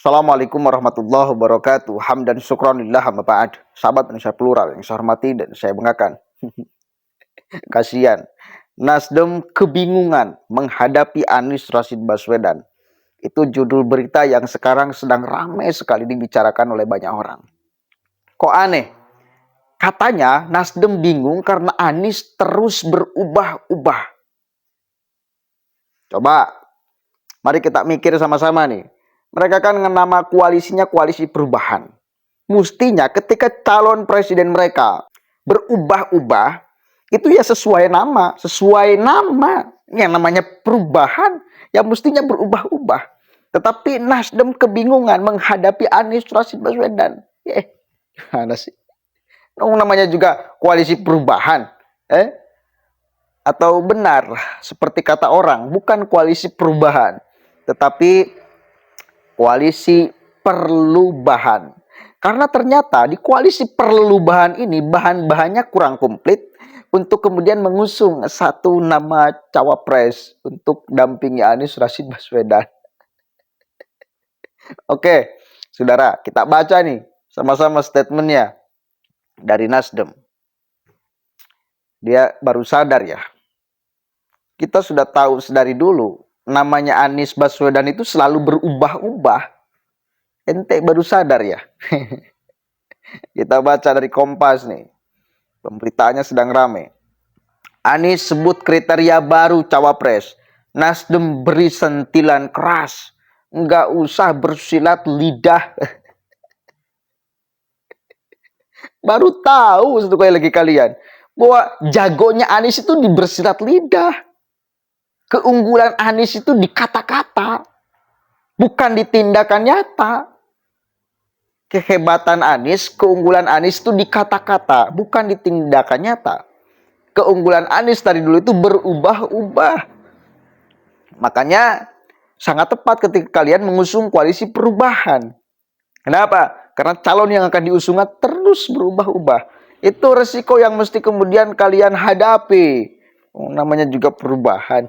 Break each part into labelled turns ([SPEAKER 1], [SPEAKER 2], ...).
[SPEAKER 1] Assalamualaikum warahmatullahi wabarakatuh. Hamdan syukranillah amma ba'd. Sahabat Indonesia Plural yang saya hormati dan saya banggakan. Kasihan. Nasdem kebingungan menghadapi Anies Rashid Baswedan. Itu judul berita yang sekarang sedang ramai sekali dibicarakan oleh banyak orang. Kok aneh? Katanya Nasdem bingung karena Anies terus berubah-ubah. Coba, mari kita mikir sama-sama nih. Mereka kan nama koalisinya koalisi perubahan. Mestinya ketika calon presiden mereka berubah-ubah, itu ya sesuai nama. Sesuai nama. Yang namanya perubahan, ya mestinya berubah-ubah. Tetapi Nasdem kebingungan menghadapi Anies Rashid Baswedan. Gimana sih? Namanya juga koalisi perubahan. Atau benar, seperti kata orang, bukan koalisi perubahan, tetapi koalisi perlubahan. Karena ternyata di koalisi perlubahan ini bahan-bahannya kurang komplit untuk kemudian mengusung satu nama cawapres untuk dampingi Anies Rashid Baswedan. Oke, saudara, kita baca nih sama-sama statementnya dari Nasdem. Dia baru sadar ya. Kita sudah tahu sedari dulu namanya Anies Baswedan itu selalu berubah-ubah. Ente baru sadar ya. Kita baca dari Kompas nih. Pemberitaannya sedang rame. Anies sebut kriteria baru cawapres. Nasdem beri sentilan keras. Nggak usah bersilat lidah. Baru tahu satu kali lagi kalian. Bahwa jagonya Anies itu di bersilat lidah. Keunggulan Anies itu di kata-kata. Bukan di tindakan nyata. Kehebatan Anies, keunggulan Anies itu di kata-kata, bukan di tindakan nyata. Keunggulan Anies dari dulu itu berubah-ubah. Makanya sangat tepat ketika kalian mengusung koalisi perubahan. Kenapa? Karena calon yang akan diusungnya terus berubah-ubah. Itu resiko yang mesti kemudian kalian hadapi. Namanya juga perubahan.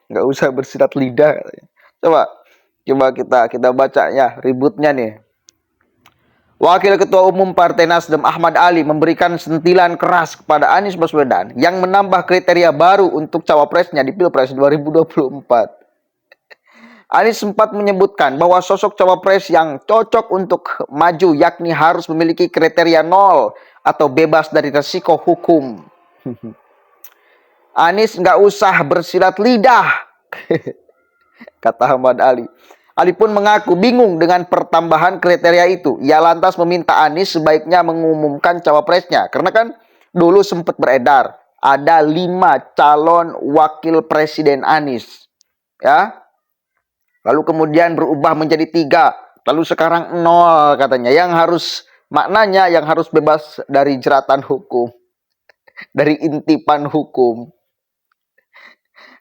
[SPEAKER 1] Nggak usah bersilat lidah. Coba kita baca ya ributnya nih. Wakil Ketua Umum Partai Nasdem Ahmad Ali memberikan sentilan keras kepada Anies Baswedan yang menambah kriteria baru untuk cawapresnya di Pilpres 2024. Anies sempat menyebutkan bahwa sosok cawapres yang cocok untuk maju yakni harus memiliki kriteria 0 atau bebas dari resiko hukum. Anies nggak usah bersilat lidah, kata Ahmad Ali. Ali pun mengaku bingung dengan pertambahan kriteria itu. Ia lantas meminta Anies sebaiknya mengumumkan cawapresnya. Karena kan dulu sempat beredar. Ada 5 calon wakil presiden Anies. Ya. Lalu kemudian berubah menjadi 3. Lalu sekarang 0 katanya. Maknanya yang harus bebas dari jeratan hukum. Dari intipan hukum.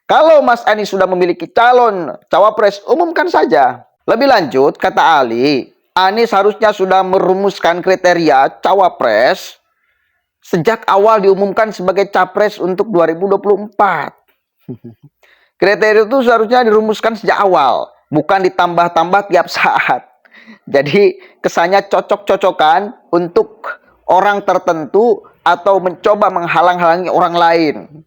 [SPEAKER 1] Kalau Mas Anies sudah memiliki calon cawapres, umumkan saja. Lebih lanjut, kata Ali, Anies harusnya sudah merumuskan kriteria cawapres sejak awal diumumkan sebagai capres untuk 2024. Kriteria itu seharusnya dirumuskan sejak awal, bukan ditambah-tambah tiap saat. Jadi kesannya cocok-cocokan untuk orang tertentu atau mencoba menghalang-halangi orang lain,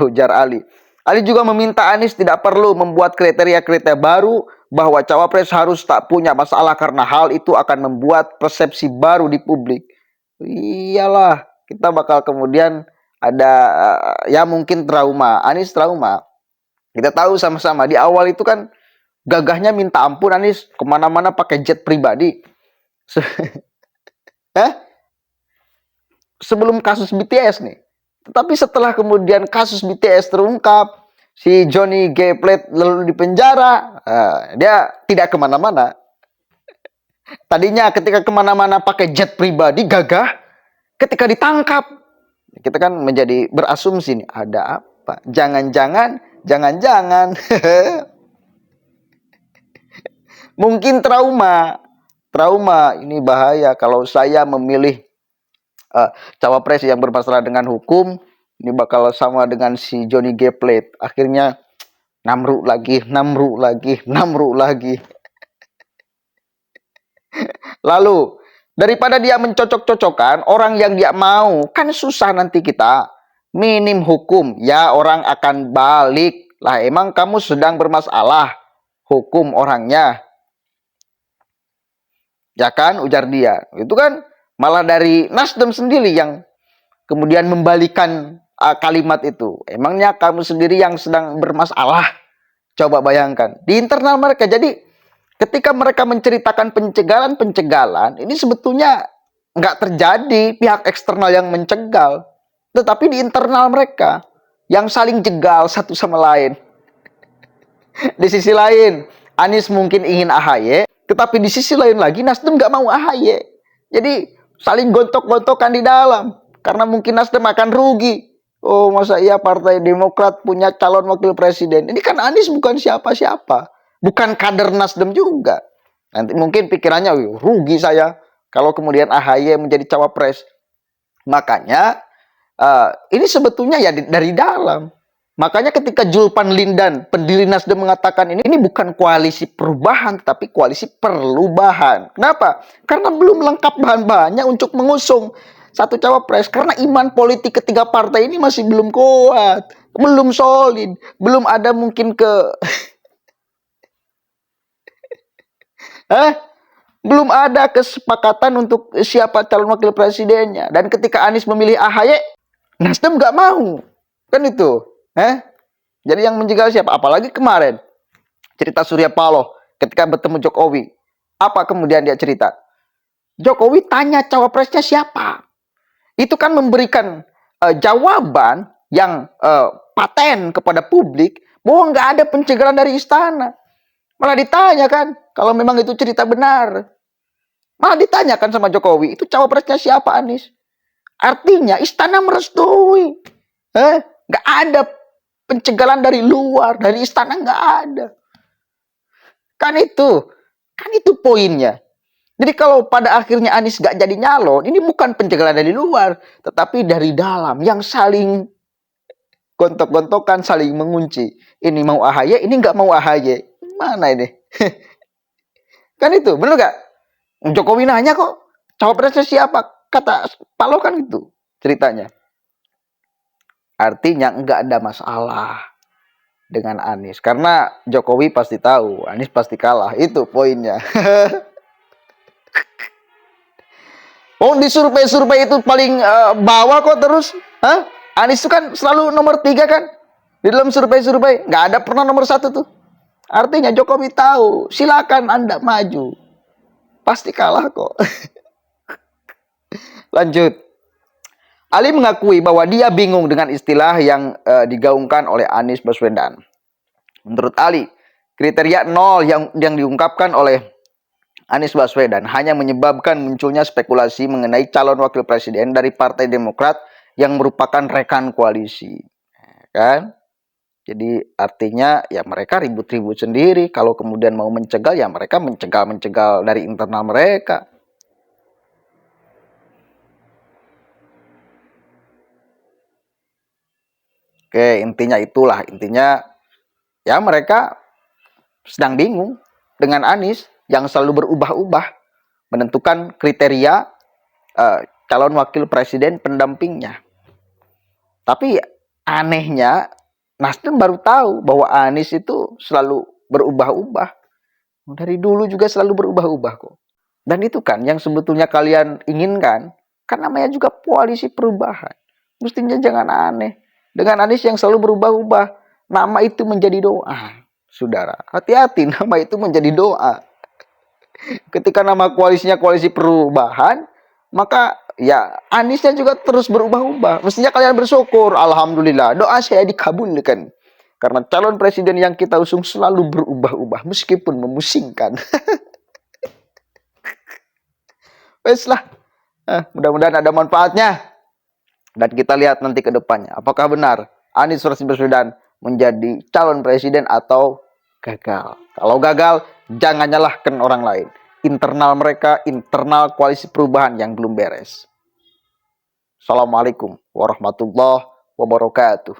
[SPEAKER 1] ujar Ali. Ali juga meminta Anies tidak perlu membuat kriteria-kriteria baru bahwa cawapres harus tak punya masalah karena hal itu akan membuat persepsi baru di publik. Iyalah, kita bakal kemudian ada ya mungkin trauma. Anies trauma. Kita tahu sama-sama di awal itu kan gagahnya minta ampun Anies kemana-mana pakai jet pribadi. Sebelum kasus BTS nih. Tetapi setelah kemudian kasus BTS terungkap, si Johnny G. Plate lalu dipenjara, dia tidak kemana-mana. Tadinya ketika kemana-mana pakai jet pribadi gagah, ketika ditangkap, kita kan menjadi berasumsi nih, ada apa? Jangan-jangan. Mungkin trauma ini bahaya kalau saya memilih cawapres yang bermasalah dengan hukum, ini bakal sama dengan si Johnny G. Plate. Akhirnya namruk lagi. Lalu, daripada dia mencocok-cocokkan orang yang dia mau, kan susah nanti kita. Minim hukum, ya orang akan balik. Lah emang kamu sedang bermasalah, hukum orangnya. Ya kan, ujar dia. Itu kan malah dari Nasdem sendiri yang kemudian membalikan kalimat itu. Emangnya kamu sendiri yang sedang bermasalah? Coba bayangkan. Di internal mereka. Jadi ketika mereka menceritakan pencegalan-pencegalan, ini sebetulnya nggak terjadi pihak eksternal yang mencegal. Tetapi di internal mereka yang saling jegal satu sama lain. Di sisi lain, Anies mungkin ingin AHY, tetapi di sisi lain lagi Nasdem nggak mau AHY. Jadi saling gontok-gontokan di dalam. Karena mungkin Nasdem akan rugi. Oh, masa iya Partai Demokrat punya calon wakil presiden? Ini kan Anies bukan siapa-siapa. Bukan kader Nasdem juga. Nanti mungkin pikirannya, rugi saya kalau kemudian AHY menjadi cawapres. Makanya ini sebetulnya ya dari dalam. Makanya ketika Julpan Lindan, pendiri Nasdem mengatakan ini bukan koalisi perubahan, tapi koalisi perubahan. Kenapa? Karena belum lengkap bahan-bahannya untuk mengusung satu cawapres. Karena iman politik ketiga partai ini masih belum kuat, belum solid, belum ada mungkin belum ada kesepakatan untuk siapa calon wakil presidennya. Dan ketika Anies memilih AHY, Nasdem nggak mau. Kan itu. Jadi yang menjegal siapa? Apalagi kemarin cerita Surya Paloh ketika bertemu Jokowi. Apa kemudian dia cerita? Jokowi tanya cawapresnya siapa? Itu kan memberikan jawaban yang paten kepada publik bahwa nggak ada pencegahan dari istana. Malah ditanya kan, kalau memang itu cerita benar. Malah ditanyakan sama Jokowi, itu cawapresnya siapa Anies? Artinya istana merestui. Nggak ada pencegahan dari luar, dari istana nggak ada. Kan itu poinnya. Jadi kalau pada akhirnya Anies nggak jadi nyalon, ini bukan pencegahan dari luar, tetapi dari dalam yang saling gontok-gontokan, saling mengunci. Ini mau AHY, ini nggak mau AHY. Mana ini? Kan itu, bener nggak? Jokowi nanya kok, cawapresnya siapa? Kata Paloh kan itu ceritanya. Artinya nggak ada masalah dengan Anies. Karena Jokowi pasti tahu, Anies pasti kalah. Itu poinnya. Oh, di survei-survei itu paling bawah kok terus. Anies itu kan selalu nomor 3 kan? Di dalam survei-survei. Nggak ada pernah nomor 1 tuh. Artinya Jokowi tahu, silakan Anda maju. Pasti kalah kok. Lanjut. Ali mengakui bahwa dia bingung dengan istilah yang digaungkan oleh Anies Baswedan. Menurut Ali, kriteria 0 yang diungkapkan oleh Anies Baswedan hanya menyebabkan munculnya spekulasi mengenai calon wakil presiden dari Partai Demokrat yang merupakan rekan koalisi. Kan? Jadi artinya ya mereka ribut-ribut sendiri. Kalau kemudian mau mencegal ya mereka mencegal dari internal mereka. Oke, intinya itulah. Intinya ya mereka sedang bingung dengan Anies yang selalu berubah-ubah menentukan kriteria calon wakil presiden pendampingnya. Tapi anehnya Nasdem baru tahu bahwa Anies itu selalu berubah-ubah. Dari dulu juga selalu berubah-ubah kok. Dan itu kan yang sebetulnya kalian inginkan. Kan namanya juga koalisi perubahan. Mestinya jangan aneh. Dengan Anies yang selalu berubah-ubah, nama itu menjadi doa. Saudara, hati-hati, nama itu menjadi doa. Ketika nama koalisinya koalisi perubahan, maka ya Aniesnya juga terus berubah-ubah. Mestinya kalian bersyukur, alhamdulillah, doa saya dikabulkan. Karena calon presiden yang kita usung selalu berubah-ubah, meskipun memusingkan. Wes lah, mudah-mudahan ada manfaatnya. Dan kita lihat nanti ke depannya. Apakah benar Anies Baswedan menjadi calon presiden atau gagal? Kalau gagal, jangan nyalahkan orang lain. Internal mereka, internal koalisi perubahan yang belum beres. Assalamualaikum warahmatullahi wabarakatuh.